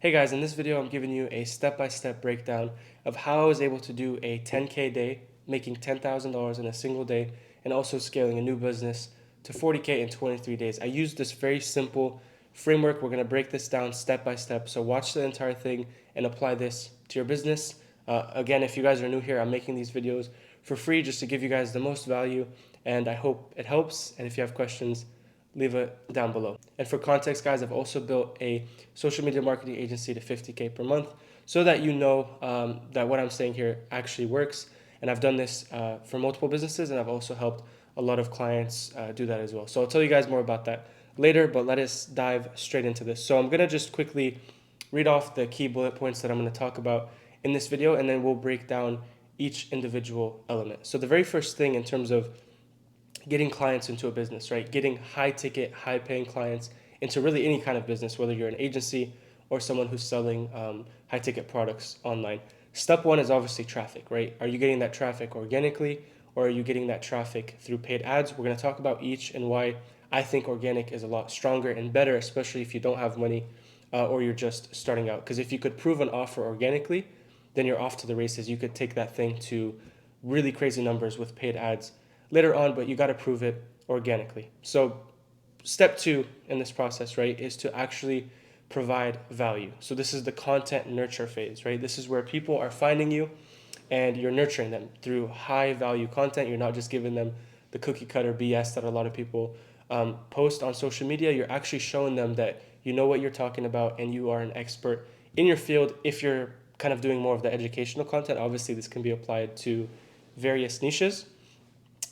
Hey guys, in this video I'm giving you a step-by-step breakdown of how I was able to do a 10K day, making $10,000 in a single day, and also scaling a new business to 40K in 23 days. I used this very simple framework. We're going to break this down step by step. So watch the entire thing and apply this to your business. Again, if you guys are new here, I'm making these videos for free just to give you guys the most value, and I hope it helps. And if you have questions, leave it down below. And for context, guys, I've also built a social media marketing agency to 50K per month so that you know that what I'm saying here actually works. And I've done this for multiple businesses, and I've also helped a lot of clients do that as well. So I'll tell you guys more about that later, but let us dive straight into this. So I'm going to just quickly read off the key bullet points that I'm going to talk about in this video, and then we'll break down each individual element. So the very first thing in terms of getting clients into a business, right? Getting high ticket, high paying clients into really any kind of business, whether you're an agency or someone who's selling high ticket products online. Step one is obviously traffic, right? Are you getting that traffic organically, or are you getting that traffic through paid ads? We're going to talk about each and why I think organic is a lot stronger and better, especially if you don't have money or you're just starting out. Because if you could prove an offer organically, then you're off to the races. You could take that thing to really crazy numbers with paid ads later on, but you got to prove it organically. So step two in this process, right, is to actually provide value. So this is the content nurture phase, right? This is where people are finding you and you're nurturing them through high value content. You're not just giving them the cookie cutter BS that a lot of people post on social media. You're actually showing them that you know what you're talking about and you are an expert in your field. If you're kind of doing more of the educational content, obviously this can be applied to various niches.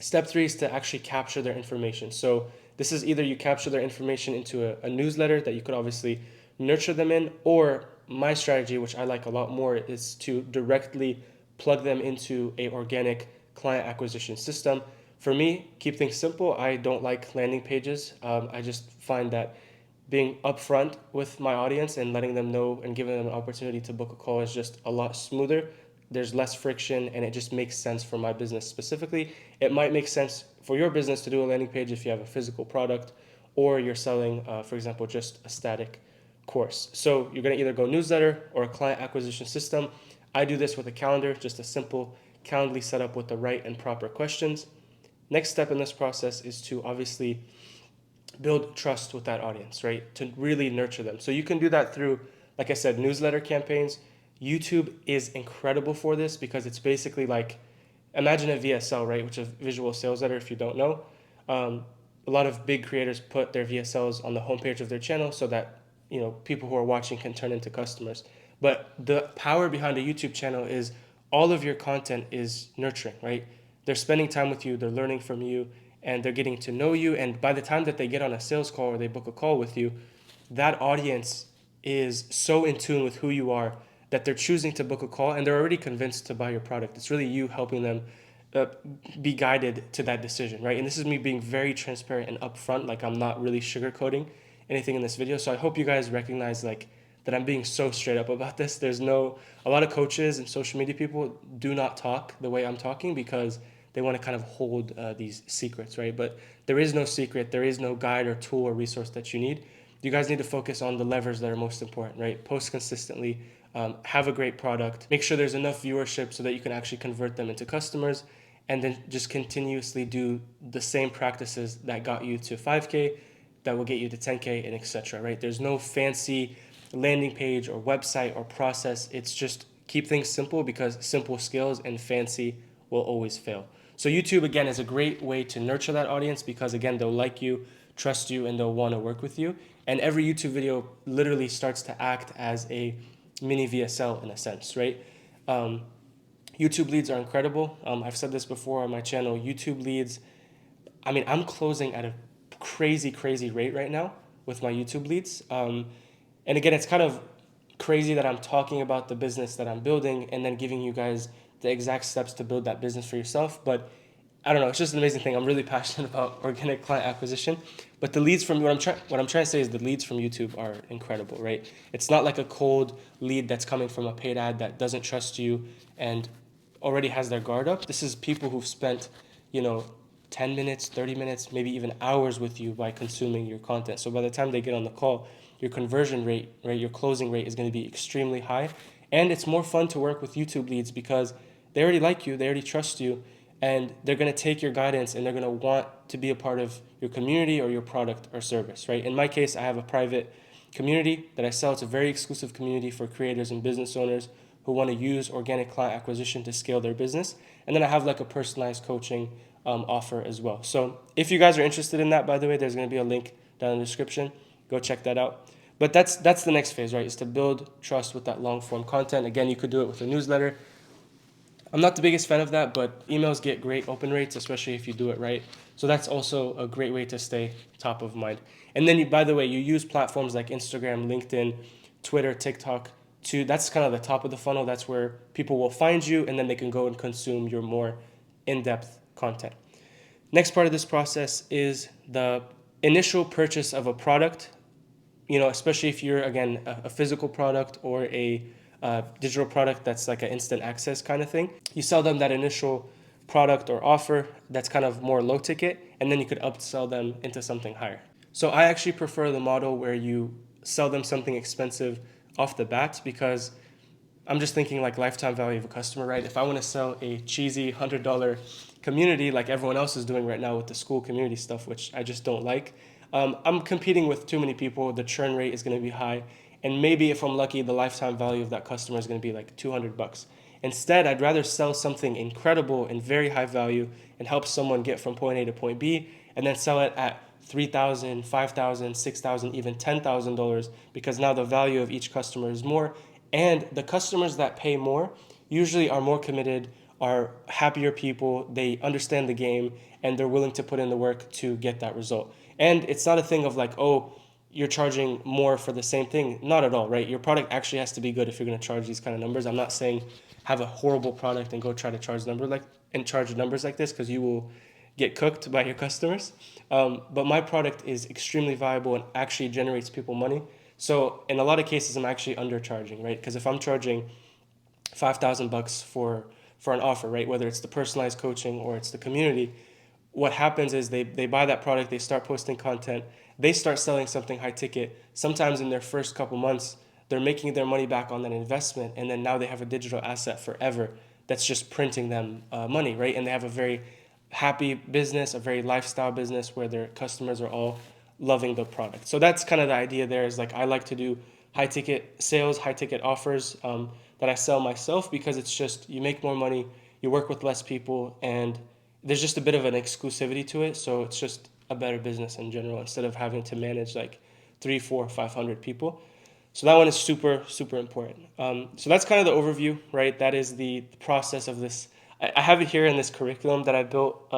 Step three is to actually capture their information. So this is either you capture their information into a newsletter that you could obviously nurture them in, or my strategy, which I like a lot more, is to directly plug them into a organic client acquisition system. For me, keep things simple. I don't like landing pages. I just find that being upfront with my audience and letting them know and giving them an opportunity to book a call is just a lot smoother. There's less friction and it just makes sense for my business specifically. It might make sense for your business to do a landing page if you have a physical product or you're selling, for example, just a static course. So you're going to either go newsletter or a client acquisition system. I do this with a calendar, just a simple Calendly setup with the right and proper questions. Next step in this process is to obviously build trust with that audience, right? To really nurture them. So you can do that through, like I said, newsletter campaigns. YouTube is incredible for this because it's basically like, imagine a VSL, right? Which is visual sales letter if you don't know. Um, a lot of big creators put their VSLs on the homepage of their channel so that people who are watching can turn into customers. But the power behind a YouTube channel is all of your content is nurturing, right? They're spending time with you, they're learning from you, and they're getting to know you. And by the time that they get on a sales call or they book a call with you, that audience is so in tune with who you are that they're choosing to book a call and they're already convinced to buy your product. It's really you helping them uh, be guided to that decision, right? And this is me being very transparent and upfront. Like, I'm not really sugarcoating anything in this video. So I hope you guys recognize like that I'm being so straight up about this. There's no, a lot of coaches and social media people do not talk the way I'm talking because they want to kind of hold these secrets, right? But there is no secret, there is no guide or tool or resource that you need. You guys need to focus on the levers that are most important, right? Post consistently, have a great product, make sure there's enough viewership so that you can actually convert them into customers, and then just continuously do the same practices that got you to 5K, that will get you to 10K, and etc. Right? There's no fancy landing page or website or process. It's just keep things simple because simple skills and fancy will always fail. So YouTube again is a great way to nurture that audience because again they'll like you, trust you, and they'll want to work with you. And every YouTube video literally starts to act as a mini VSL in a sense, right? Um, YouTube leads are incredible. I've said this before on my channel. YouTube leads, I mean, I'm closing at a crazy, crazy rate right now with my YouTube leads. And again, it's kind of crazy that I'm talking about the business that I'm building and then giving you guys the exact steps to build that business for yourself. But I don't know, it's just an amazing thing. I'm really passionate about organic client acquisition. But the leads from what I'm trying to say is the leads from YouTube are incredible, right? It's not like a cold lead that's coming from a paid ad that doesn't trust you and already has their guard up. This is people who've spent, you know, 10 minutes, 30 minutes, maybe even hours with you by consuming your content. So by the time they get on the call, your conversion rate, right, your closing rate is going to be extremely high. And it's more fun to work with YouTube leads because they already like you, they already trust you, and they're going to take your guidance and they're going to want to be a part of your community or your product or service, right? In my case, I have a private community that I sell. It's a very exclusive community for creators and business owners who want to use organic client acquisition to scale their business. And then I have like a personalized coaching offer as well. So if you guys are interested in that, by the way, there's going to be a link down in the description. Go check that out. But that's the next phase, right? Is to build trust with that long form content. Again, you could do it with a newsletter. I'm not the biggest fan of that, but emails get great open rates, especially if you do it right. So that's also a great way to stay top of mind. And then, by the way, you use platforms like Instagram, LinkedIn, Twitter, TikTok. That's kind of the top of the funnel. That's where people will find you, and then they can go and consume your more in-depth content. Next part of this process is the initial purchase of a product. Especially if you're, again, a physical product or a digital product that's like an instant access kind of thing. You sell them that initial product or offer that's kind of more low ticket, and then you could upsell them into something higher. So I actually prefer the model where you sell them something expensive off the bat, because I'm just thinking like lifetime value of a customer, right? If I want to sell a cheesy $100 community like everyone else is doing right now with the school community stuff, which I just don't like, I'm competing with too many people. The churn rate is going to be high. And maybe if I'm lucky, the lifetime value of that customer is going to be like $200. Instead, I'd rather sell something incredible and very high value and help someone get from point A to point B, and then sell it at $3,000, $5,000, $6,000, even $10,000, because now the value of each customer is more. And the customers that pay more usually are more committed, are happier people, they understand the game, and they're willing to put in the work to get that result. And it's not a thing of like, oh, you're charging more for the same thing. Not at all, right? Your product actually has to be good if you're going to charge these kind of numbers. I'm not saying have a horrible product and go try to charge numbers like this, because you will get cooked by your customers. But my product is extremely viable and actually generates people money. So in a lot of cases, I'm actually undercharging, right? Because if I'm charging $5,000 for an offer, right, whether it's the personalized coaching or it's the community, what happens is they buy that product, they start posting content, they start selling something high ticket. Sometimes in their first couple months, they're making their money back on that investment, and then now they have a digital asset forever that's just printing them money, right? And they have a very happy business, a very lifestyle business where their customers are all loving the product. So that's kind of the idea there, is like I like to do high ticket sales, high ticket offers that I sell myself, because it's just you make more money, you work with less people, and there's just a bit of an exclusivity to it. So it's just a better business in general, instead of having to manage like 3, 4, 500 people. So that one is super, super important. So that's kind of the overview, right? That is the process of this. I have it here in this curriculum that I built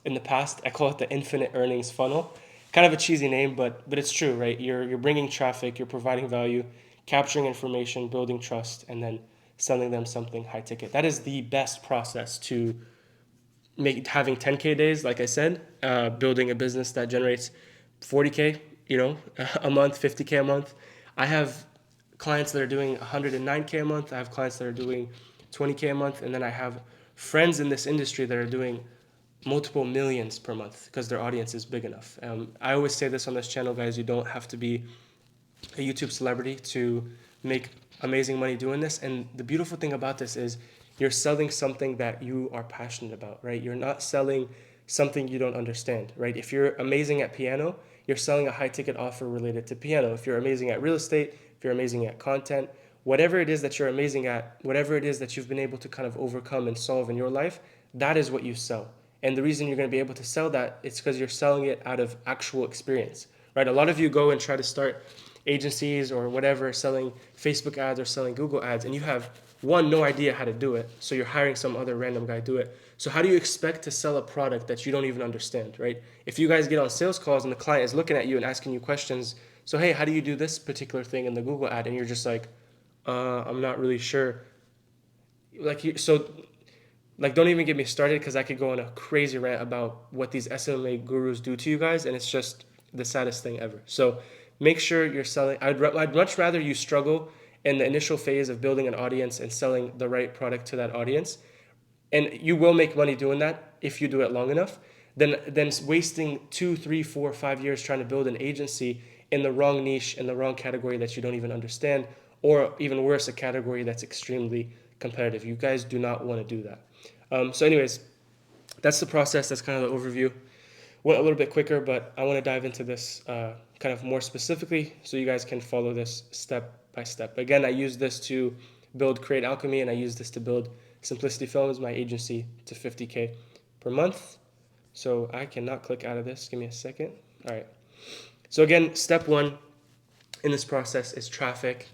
in the past. I call it the infinite earnings funnel. Kind of a cheesy name, but it's true, right? You're bringing traffic, you're providing value, capturing information, building trust, and then selling them something high ticket. That is the best process to having 10K days, like I said, building a business that generates 40K, a month, 50K a month. I have clients that are doing 109K a month. I have clients that are doing 20K a month. And then I have friends in this industry that are doing multiple millions per month because their audience is big enough. I always say this on this channel, guys, you don't have to be a YouTube celebrity to make amazing money doing this. And the beautiful thing about this is you're selling something that you are passionate about, right? You're not selling something you don't understand, right? If you're amazing at piano, you're selling a high ticket offer related to piano. If you're amazing at real estate, if you're amazing at content, whatever it is that you're amazing at, whatever it is that you've been able to kind of overcome and solve in your life, that is what you sell. And the reason you're going to be able to sell that is because you're selling it out of actual experience, right? A lot of you go and try to start agencies or whatever, selling Facebook ads or selling Google ads, and you have no idea how to do it. So you're hiring some other random guy to do it. So how do you expect to sell a product that you don't even understand, right? If you guys get on sales calls and the client is looking at you and asking you questions, so hey, how do you do this particular thing in the Google ad? And you're just like, I'm not really sure. Don't even get me started, because I could go on a crazy rant about what these SMA gurus do to you guys, and it's just the saddest thing ever. So make sure you're selling. I'd much rather you struggle in the initial phase of building an audience and selling the right product to that audience, and you will make money doing that if you do it long enough, than wasting 2, 3, 4, 5 years trying to build an agency in the wrong niche, in the wrong category that you don't even understand, or even worse, a category that's extremely competitive. You guys do not want to do that. So anyways, that's the process. That's kind of the overview. Went a little bit quicker, but I want to dive into this kind of more specifically so you guys can follow this step by step. Again, I use this to build Create Alchemy, and I use this to build Simplicity Films, my agency, to 50K per month. So I cannot click out of this. Give me a second. All right. So again, step one in this process is traffic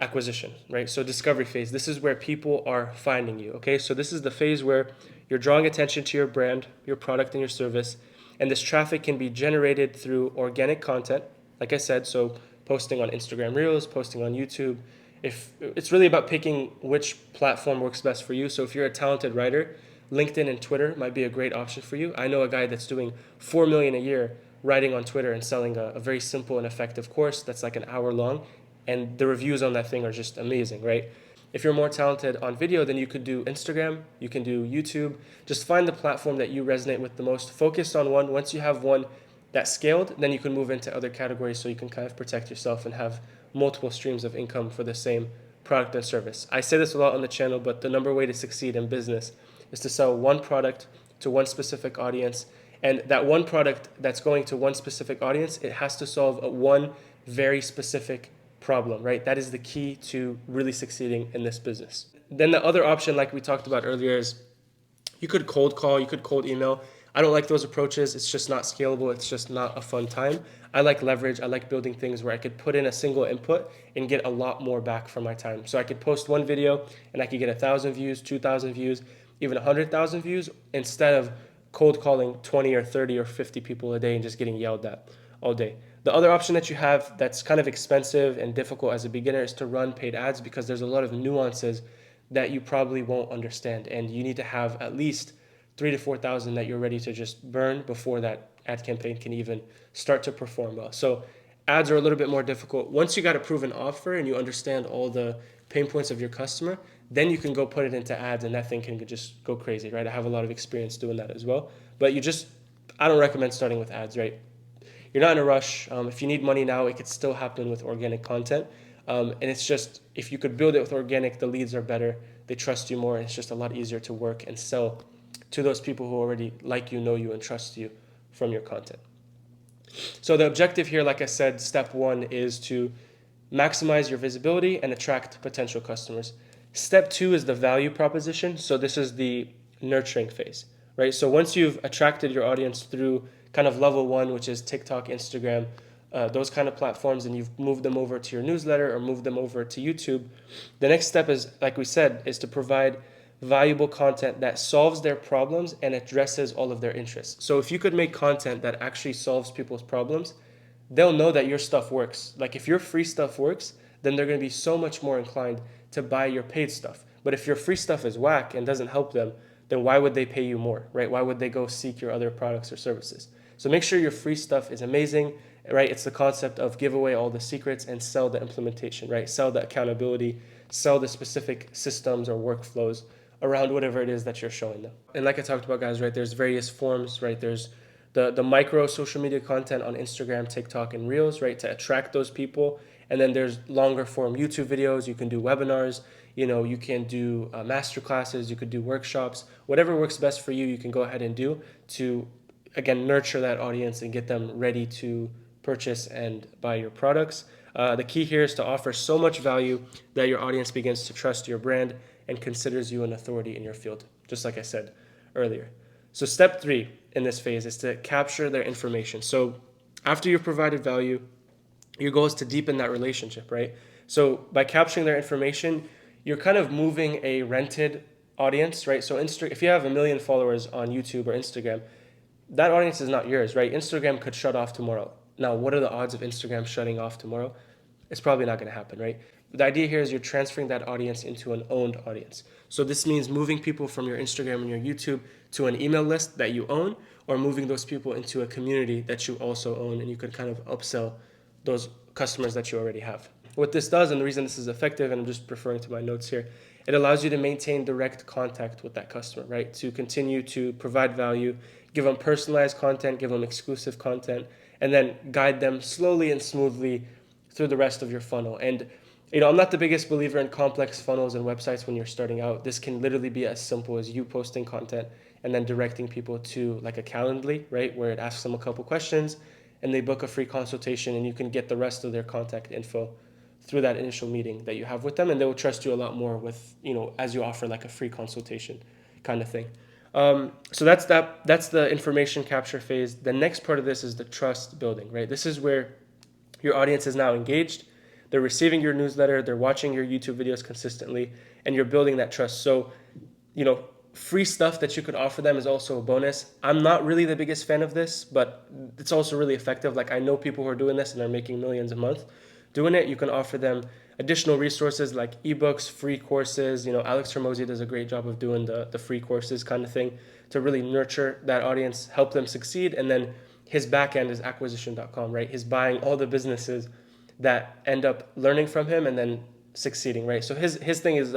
acquisition, right? So discovery phase. This is where people are finding you, okay? So this is the phase where you're drawing attention to your brand, your product, and your service. And this traffic can be generated through organic content, like I said, so posting on Instagram Reels, posting on YouTube. If it's really about picking which platform works best for you. So if you're a talented writer, LinkedIn and Twitter might be a great option for you. I know a guy that's doing 4 million a year writing on Twitter and selling a very simple and effective course that's like an hour long, and the reviews on that thing are just amazing, right? If you're more talented on video, then you could do Instagram, you can do YouTube. Just find the platform that you resonate with the most. Focus on one. Once you have one that's scaled, then you can move into other categories so you can kind of protect yourself and have multiple streams of income for the same product and service. I say this a lot on the channel, but the number one way to succeed in business is to sell one product to one specific audience. And that one product that's going to one specific audience, it has to solve one very specific problem, right? That is the key to really succeeding in this business. Then the other option, like we talked about earlier, is you could cold call, you could cold email. I don't like those approaches. It's just not scalable. It's just not a fun time. I like leverage. I like building things where I could put in a single input and get a lot more back for my time. So I could post one video and I could get 1,000 views, 2,000 views, even 100,000 views, instead of cold calling 20 or 30 or 50 people a day and just getting yelled at all day. The other option that you have that's kind of expensive and difficult as a beginner is to run paid ads, because there's a lot of nuances that you probably won't understand, and you need to have at least 3,000 to 4,000 that you're ready to just burn before that ad campaign can even start to perform well. So ads are a little bit more difficult. Once you got a proven offer and you understand all the pain points of your customer, then you can go put it into ads and that thing can just go crazy, right? I have a lot of experience doing that as well. But I don't recommend starting with ads, right? You're not in a rush. If you need money now, it could still happen with organic content. And it's just, if you could build it with organic, the leads are better. They trust you more. And it's just a lot easier to work and sell to those people who already like you, know you, and trust you from your content. So the objective here, like I said, step one is to maximize your visibility and attract potential customers. Step two is the value proposition. So this is the nurturing phase, right? So once you've attracted your audience through kind of level one, which is TikTok, Instagram, those kind of platforms, and you've moved them over to your newsletter or moved them over to YouTube, the next step is, like we said, is to provide valuable content that solves their problems and addresses all of their interests. So if you could make content that actually solves people's problems, they'll know that your stuff works. Like if your free stuff works, then they're going to be so much more inclined to buy your paid stuff. But if your free stuff is whack and doesn't help them, then why would they pay you more, right? Why would they go seek your other products or services? So make sure your free stuff is amazing, right? It's the concept of give away all the secrets and sell the implementation, right? Sell the accountability, sell the specific systems or workflows around whatever it is that you're showing them. And like I talked about, guys, right, there's various forms, right? There's the micro social media content on Instagram, TikTok, and Reels, right, to attract those people. And then there's longer form YouTube videos. You can do webinars, you can do master classes, you could do workshops, whatever works best for you, you can go ahead and do to, again, nurture that audience and get them ready to purchase and buy your products. The key here is to offer so much value that your audience begins to trust your brand and considers you an authority in your field, just like I said earlier. So step 3 in this phase is to capture their information. So after you've provided value, your goal is to deepen that relationship, right? So by capturing their information, you're kind of moving a rented audience, right? So if you have 1 million followers on YouTube or Instagram, that audience is not yours, right? Instagram could shut off tomorrow. Now, what are the odds of Instagram shutting off tomorrow? It's probably not going to happen, right? The idea here is you're transferring that audience into an owned audience. So this means moving people from your Instagram and your YouTube to an email list that you own, or moving those people into a community that you also own, and you could kind of upsell those customers that you already have. What this does, and the reason this is effective, and I'm just referring to my notes here, it allows you to maintain direct contact with that customer, right? To continue to provide value, give them personalized content, give them exclusive content, and then guide them slowly and smoothly through the rest of your funnel. And I'm not the biggest believer in complex funnels and websites when you're starting out. This can literally be as simple as you posting content and then directing people to like a Calendly, right, where it asks them a couple questions and they book a free consultation, and you can get the rest of their contact info through that initial meeting that you have with them, and they will trust you a lot more with, as you offer like a free consultation kind of thing. So that's that. That's the information capture phase. The next part of this is the trust building, right? This is where your audience is now engaged. They're receiving your newsletter. They're watching your YouTube videos consistently, and you're building that trust. So, free stuff that you could offer them is also a bonus. I'm not really the biggest fan of this, but it's also really effective. Like, I know people who are doing this and are making millions a month doing it. You can offer them additional resources like ebooks, free courses. Alex Hormozi does a great job of doing the free courses kind of thing to really nurture that audience, help them succeed. And then his back end is acquisition.com, right? He's buying all the businesses that end up learning from him and then succeeding, right? So his thing is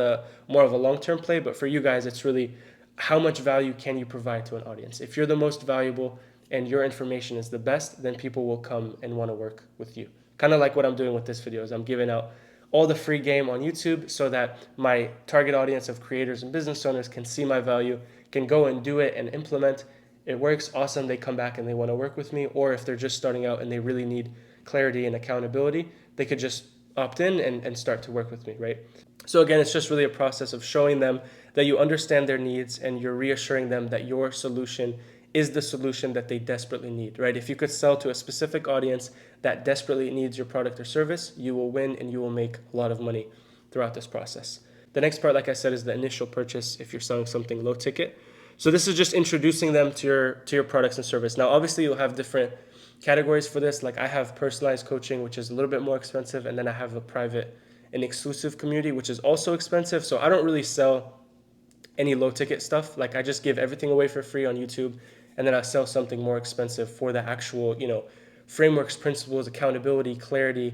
more of a long-term play, but for you guys, it's really how much value can you provide to an audience? If you're the most valuable and your information is the best, then people will come and want to work with you. Kind of like what I'm doing with this video is I'm giving out all the free game on YouTube so that my target audience of creators and business owners can see my value, can go and do it and implement. It works, awesome, they come back and they want to work with me. Or if they're just starting out and they really need clarity and accountability, they could just opt in and start to work with me, right? So again, it's just really a process of showing them that you understand their needs and you're reassuring them that your solution is the solution that they desperately need, right? If you could sell to a specific audience that desperately needs your product or service, you will win and you will make a lot of money throughout this process. The next part, like I said, is the initial purchase if you're selling something low ticket. So this is just introducing them to your products and service. Now, obviously, you'll have different categories for this. Like I have personalized coaching, which is a little bit more expensive, and then I have a private and exclusive community, which is also expensive. So I don't really sell any low ticket stuff. Like I just give everything away for free on YouTube, and then I sell something more expensive for the actual, frameworks, principles, accountability, clarity,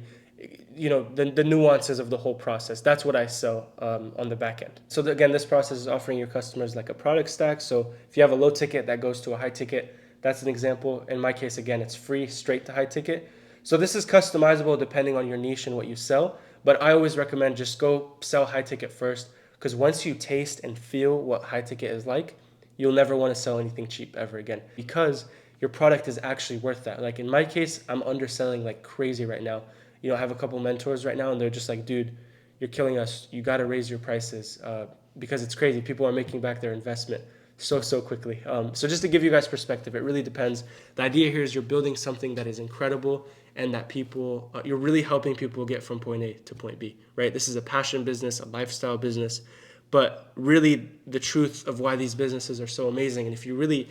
the nuances of the whole process. That's what I sell on the back end. So again, this process is offering your customers like a product stack. So if you have a low ticket that goes to a high ticket, that's an example. In my case, again, it's free straight to high ticket. So this is customizable depending on your niche and what you sell. But I always recommend just go sell high ticket first, because once you taste and feel what high ticket is like, you'll never want to sell anything cheap ever again, because your product is actually worth that. Like in my case, I'm underselling like crazy right now. I have a couple mentors right now and they're just like, dude, you're killing us. You got to raise your prices because it's crazy. People are making back their investment so quickly. So just to give you guys perspective, it really depends. The idea here is you're building something that is incredible and that people, you're really helping people get from point A to point B, right? This is a passion business, a lifestyle business, but really the truth of why these businesses are so amazing. And if you really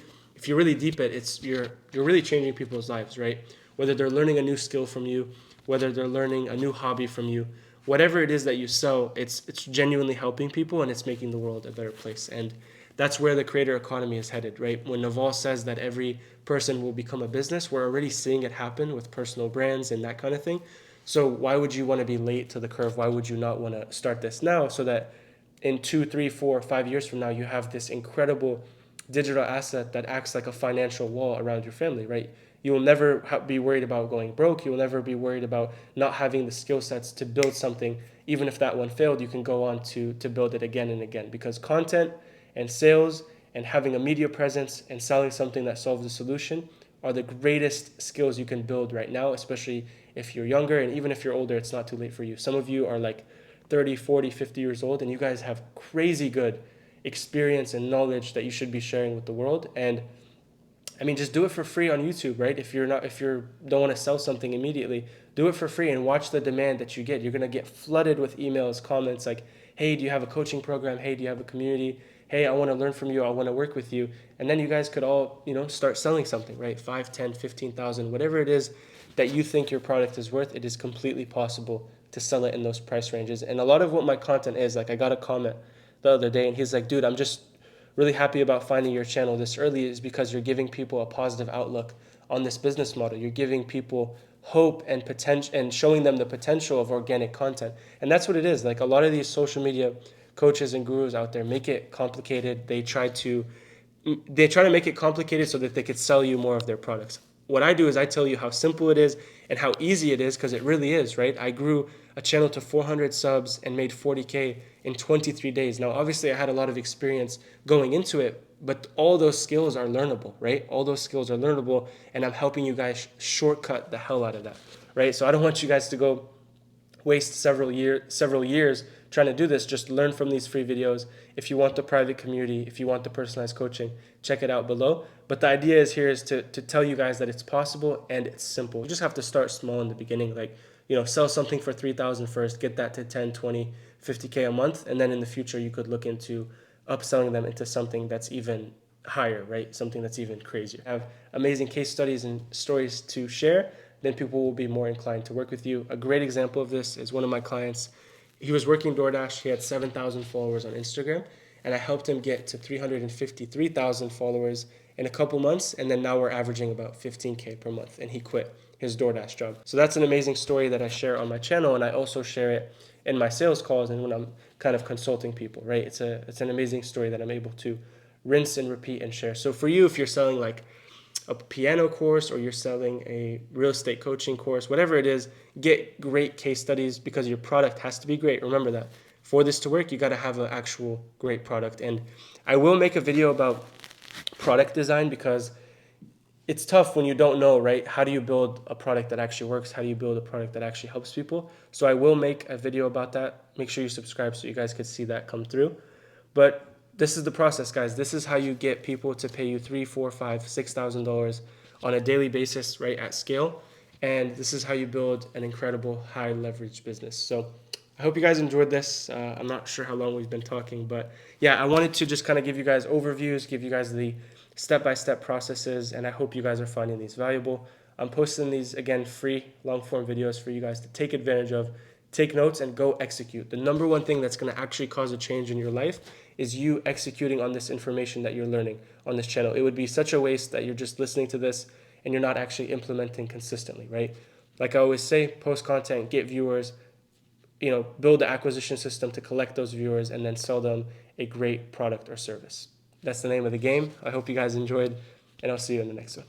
deep it, you're really changing people's lives, right? Whether they're learning a new skill from you, whether they're learning a new hobby from you, whatever it is that you sell, it's genuinely helping people and it's making the world a better place. And that's where the creator economy is headed, right? When Naval says that every person will become a business, we're already seeing it happen with personal brands and that kind of thing. So why would you want to be late to the curve? Why would you not want to start this now so that in 2, 3, 4, 5 years from now, you have this incredible digital asset that acts like a financial wall around your family, right? You will never be worried about going broke. You will never be worried about not having the skill sets to build something. Even if that one failed, you can go on to build it again and again, because content and sales and having a media presence and selling something that solves a solution are the greatest skills you can build right now, especially if you're younger. And even if you're older, it's not too late for you. Some of you are like 30, 40, 50 years old, and you guys have crazy good experience and knowledge that you should be sharing with the world. And I mean, just do it for free on YouTube, right? If you don't want to sell something immediately, do it for free and watch the demand that you get. You're going to get flooded with emails, comments like, hey, do you have a coaching program? Hey, do you have a community? Hey, I want to learn from you. I want to work with you. And then you guys could all, start selling something, right? 5, 10, 15,000, whatever it is that you think your product is worth, it is completely possible to sell it in those price ranges. And a lot of what my content is, like I got a comment the other day and he's like, dude, I'm just really happy about finding your channel this early, is because you're giving people a positive outlook on this business model. You're giving people hope and potential and showing them the potential of organic content. And that's what it is. Like a lot of these social media coaches and gurus out there make it complicated. They try to make it complicated so that they could sell you more of their products. what I do is I tell you how simple it is and how easy it is, because it really is, right? I grew a channel to 400 subs and made 40K in 23 days. Now, obviously, I had a lot of experience going into it, but all those skills are learnable, right? All those skills are learnable, and I'm helping you guys shortcut the hell out of that, right? So I don't want you guys to go waste several years trying to do this. Just learn from these free videos. If you want the private community, if you want the personalized coaching, check it out below. But the idea is here is to tell you guys that it's possible and it's simple. You just have to start small in the beginning, like, sell something for 3,000 first, get that to 10, 20, 50K a month, and then in the future you could look into upselling them into something that's even higher, right? Something that's even crazier. I have amazing case studies and stories to share, then people will be more inclined to work with you. A great example of this is one of my clients. He was working DoorDash. He had 7,000 followers on Instagram, and I helped him get to 353,000 followers in a couple months, and then now we're averaging about 15K per month, and he quit his DoorDash job. So that's an amazing story that I share on my channel, and I also share it in my sales calls and when I'm kind of consulting people, right? It's an amazing story that I'm able to rinse and repeat and share. So for you, if you're selling like a piano course or you're selling a real estate coaching course, whatever it is, get great case studies, because your product has to be great. Remember that. For this to work, you got to have an actual great product. And I will make a video about product design, because it's tough when you don't know, right? How do you build a product that actually works? How do you build a product that actually helps people? So I will make a video about that. Make sure you subscribe so you guys can see that come through. But this is the process, guys. This is how you get people to pay you $3,000, $4,000, $5,000, $6,000 on a daily basis, right, at scale. And this is how you build an incredible high leverage business. So I hope you guys enjoyed this. I'm not sure how long we've been talking, but yeah, I wanted to just kind of give you guys overviews, give you guys the step-by-step processes, and I hope you guys are finding these valuable. I'm posting these, again, free long-form videos for you guys to take advantage of, take notes, and go execute. The number one thing that's going to actually cause a change in your life is you executing on this information that you're learning on this channel. It would be such a waste that you're just listening to this and you're not actually implementing consistently, right? Like I always say, post content, get viewers, build the acquisition system to collect those viewers, and then sell them a great product or service. That's the name of the game. I hope you guys enjoyed, and I'll see you in the next one.